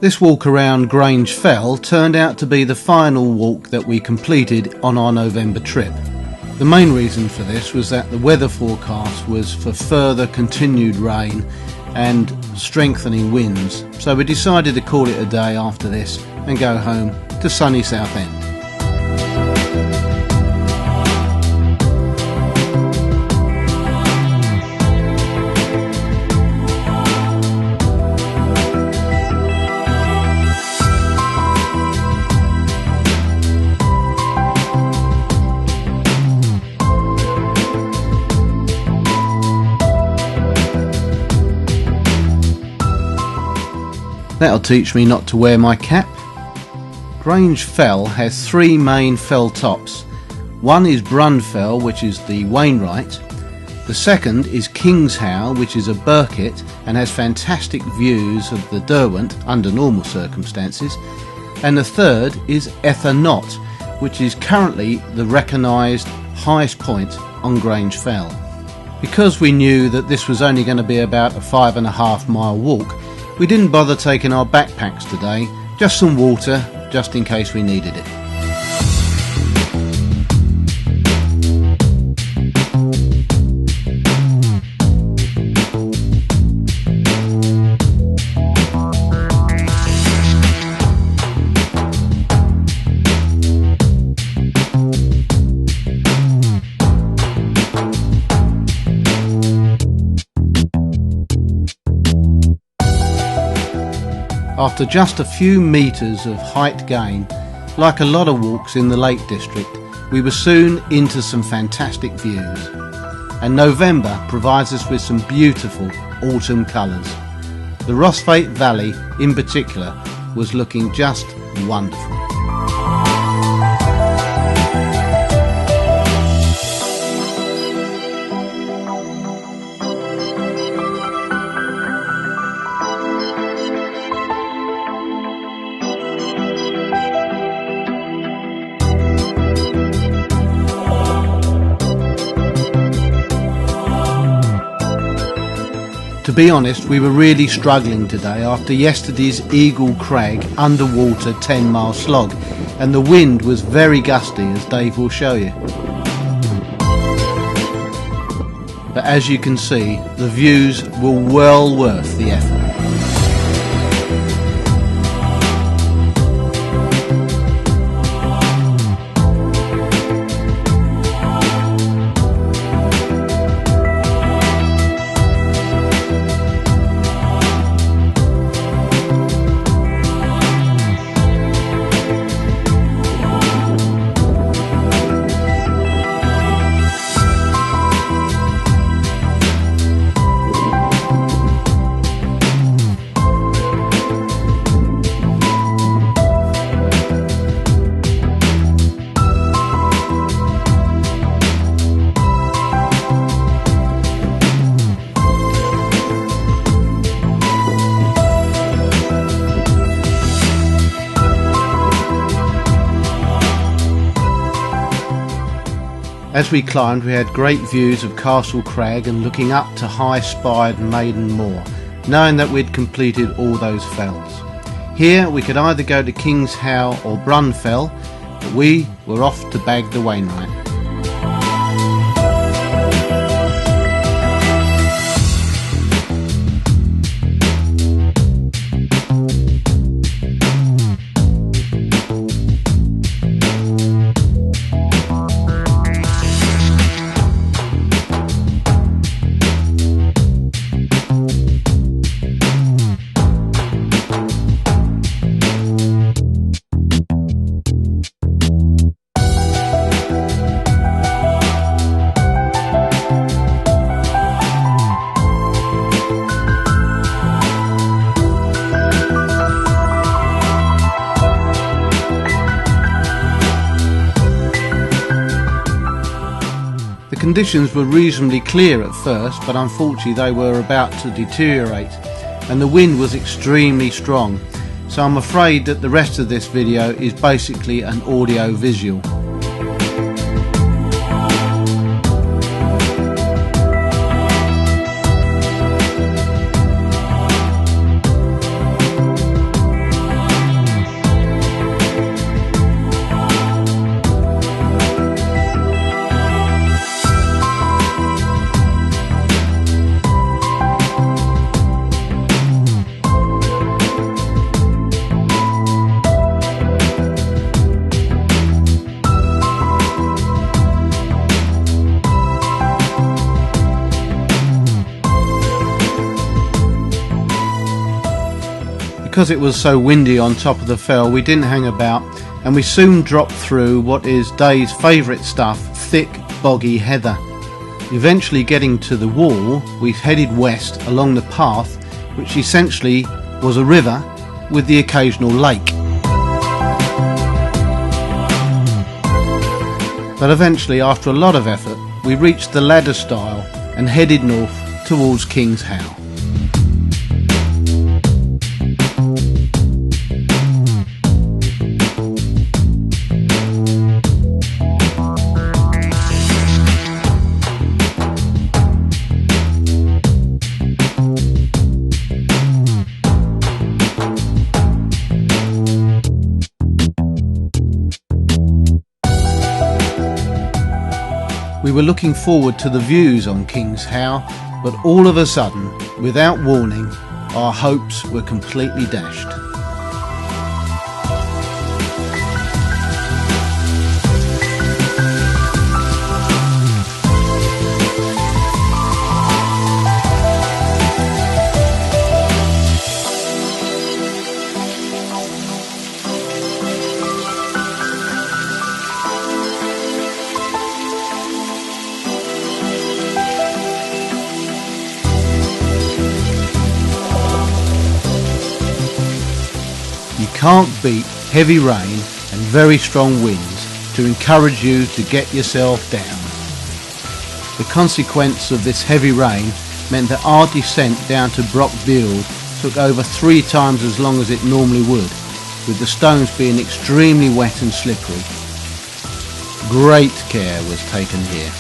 This walk around Grange Fell turned out to be the final walk that we completed on our November trip. The main reason for this was that the weather forecast was for further continued rain and strengthening winds, so we decided to call it a day after this and go home to sunny Southend. That'll teach me not to wear my cap. Grange Fell has three main fell tops. One is Brund Fell, which is the Wainwright. The second is Kingshowe, which is a Birkett and has fantastic views of the Derwent under normal circumstances. And the third is Essent, which is currently the recognised highest point on Grange Fell. Because we knew that this was only going to be about a 5.5 mile walk, we didn't bother taking our backpacks today, just some water, just in case we needed it. After just a few metres of height gain, like a lot of walks in the Lake District, we were soon into some fantastic views. And November provides us with some beautiful autumn colours. The Rossfate Valley in particular was looking just wonderful. To be honest, we were really struggling today after yesterday's Eagle Crag underwater 10-mile slog, and the wind was very gusty, as Dave will show you. But as you can see, the views were well worth the effort. As we climbed, we had great views of Castle Crag and looking up to high-spired Maiden Moor, knowing that we'd completed all those fells. Here we could either go to Kingshowe or Brund Fell, but we were off to bag the Wainwright. The conditions were reasonably clear at first, but unfortunately they were about to deteriorate and the wind was extremely strong, so I'm afraid that the rest of this video is basically an audio visual. because it was so windy on top of the fell, we didn't hang about, and we soon dropped through what is Day's favourite stuff, thick, boggy heather. Eventually getting to the wall, we headed west along the path, which essentially was a river with the occasional lake. But eventually, after a lot of effort, we reached the ladder stile and headed north towards King's How. We were looking forward to the views on King's How, but all of a sudden, without warning, our hopes were completely dashed. Can't beat heavy rain and very strong winds to encourage you to get yourself down. The consequence of this heavy rain meant that our descent down to Brockfield took over 3 times as long as it normally would, with the stones being extremely wet and slippery. Great care was taken here.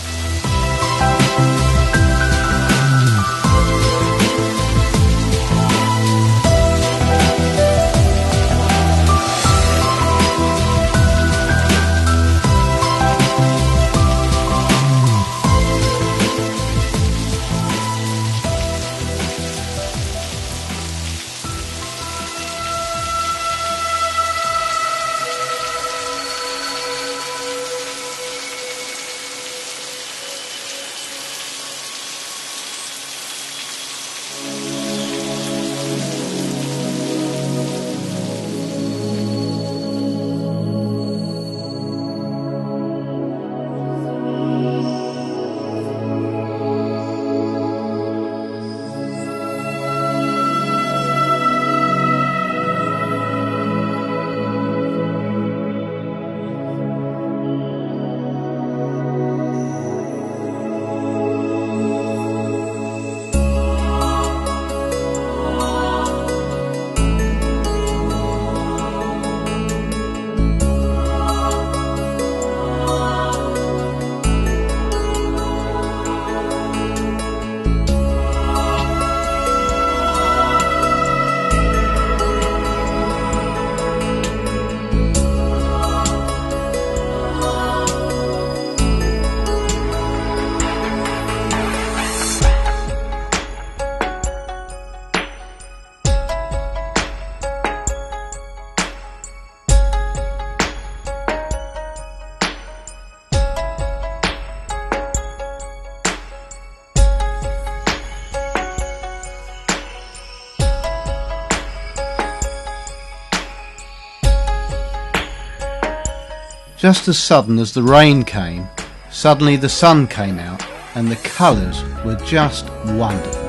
Just as sudden as the rain came, suddenly the sun came out and the colours were just wonderful.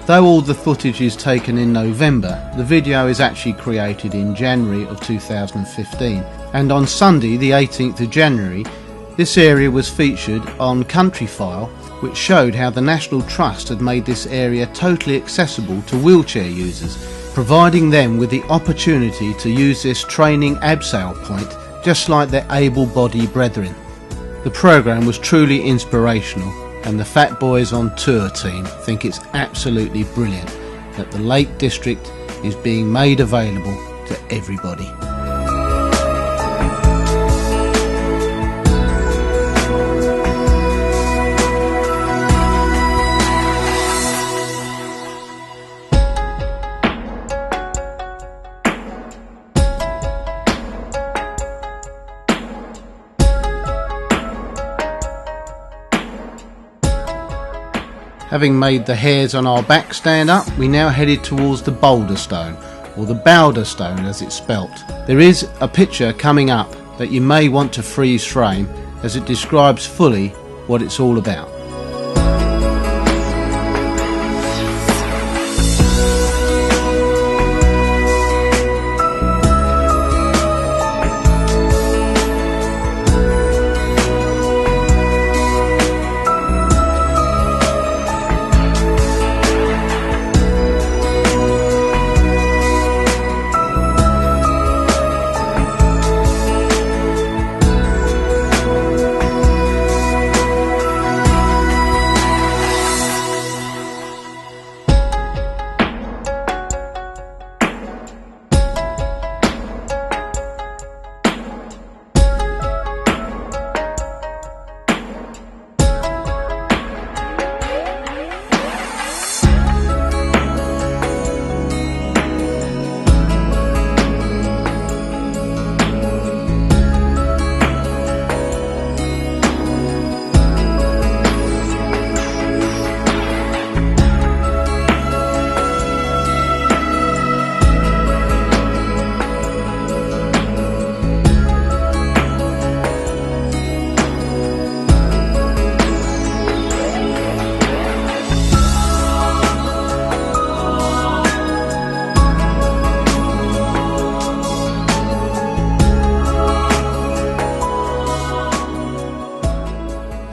Though all the footage is taken in November, the video is actually created in January of 2015, and on Sunday the 18th of January this area was featured on Countryfile, which showed how the National Trust had made this area totally accessible to wheelchair users, providing them with the opportunity to use this training abseil point just like their able-bodied brethren. The programme was truly inspirational, and the Fat Boys on Tour team think it's absolutely brilliant that the Lake District is being made available to everybody. Having made the hairs on our back stand up, we now headed towards the Bowder Stone, or the Bowder Stone as it's spelt. There is a picture coming up that you may want to freeze frame, as it describes fully what it's all about.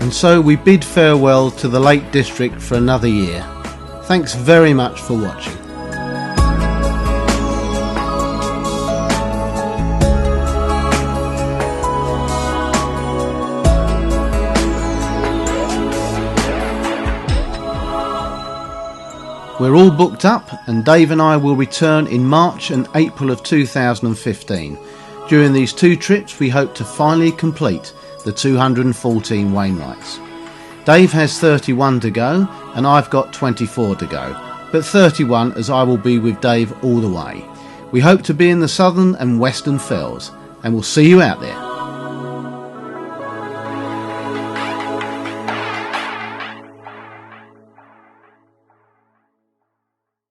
And so we bid farewell to the Lake District for another year. Thanks very much for watching. We're all booked up, and Dave and I will return in March and April of 2015. During these two trips we hope to finally complete the 214 Wainwrights. Dave has 31 to go and I've got 24 to go, but 31 as I will be with Dave all the way. We hope to be in the southern and western fells, and we'll see you out there.